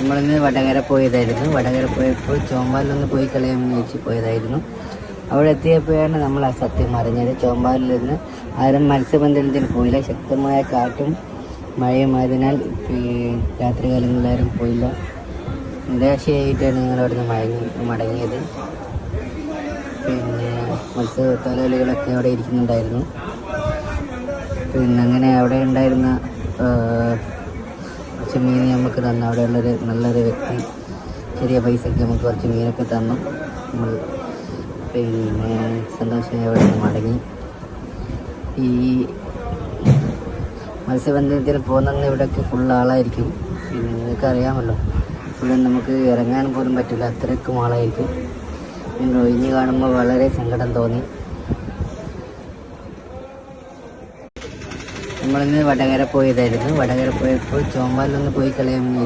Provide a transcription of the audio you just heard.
നമ്മളിന്ന് വടകര പോയതായിരുന്നു. വടകര പോയപ്പോൾ ചോമ്പാലിലൊന്ന് പോയി കളയാമെന്ന് വെച്ച് പോയതായിരുന്നു. അവിടെ എത്തിയപ്പോഴാണ് നമ്മൾ ആ സത്യം അറിഞ്ഞത്. ചോമ്പാലിൽ നിന്ന് ആരും മത്സ്യബന്ധനത്തിന് പോയില്ല. ശക്തമായ കാറ്റും മഴയും ആയതിനാൽ രാത്രികാലങ്ങളിലാരും പോയില്ല. നിരാശയായിട്ടാണ് ഞങ്ങൾ അവിടുന്ന് മടങ്ങിയത്. പിന്നെ മത്സ്യത്തൊഴിലാളികളൊക്കെ അവിടെ ഇരിക്കുന്നുണ്ടായിരുന്നു. പിന്നെ അങ്ങനെ അവിടെ ഉണ്ടായിരുന്ന കുറച്ച് മീൻ നമുക്ക് തന്നു. അവിടെയുള്ളൊരു നല്ലൊരു വ്യക്തി ചെറിയ പൈസയ്ക്ക് നമുക്ക് കുറച്ച് മീനൊക്കെ തന്നു. നമ്മൾ പിന്നെ സന്തോഷമായി അവിടെ നിന്ന് മടങ്ങി. ഈ മത്സ്യബന്ധനത്തിൽ പോകുന്ന ഇവിടെയൊക്കെ ഫുൾ ആളായിരിക്കും. പിന്നെ നിങ്ങൾക്ക് അറിയാമല്ലോ, ഫുള്ള് നമുക്ക് ഇറങ്ങാൻ പോലും പറ്റില്ല, അത്രയ്ക്കും ആളായിരിക്കും. നിങ്ങൾ ഒഴിഞ്ഞ് കാണുമ്പോൾ വളരെ സങ്കടം തോന്നി. നമ്മളിന്ന് വടകര പോയതായിരുന്നു. വടകര പോയപ്പോൾ ചോമ്പാലിലൊന്ന് പോയി കളയാമെന്ന്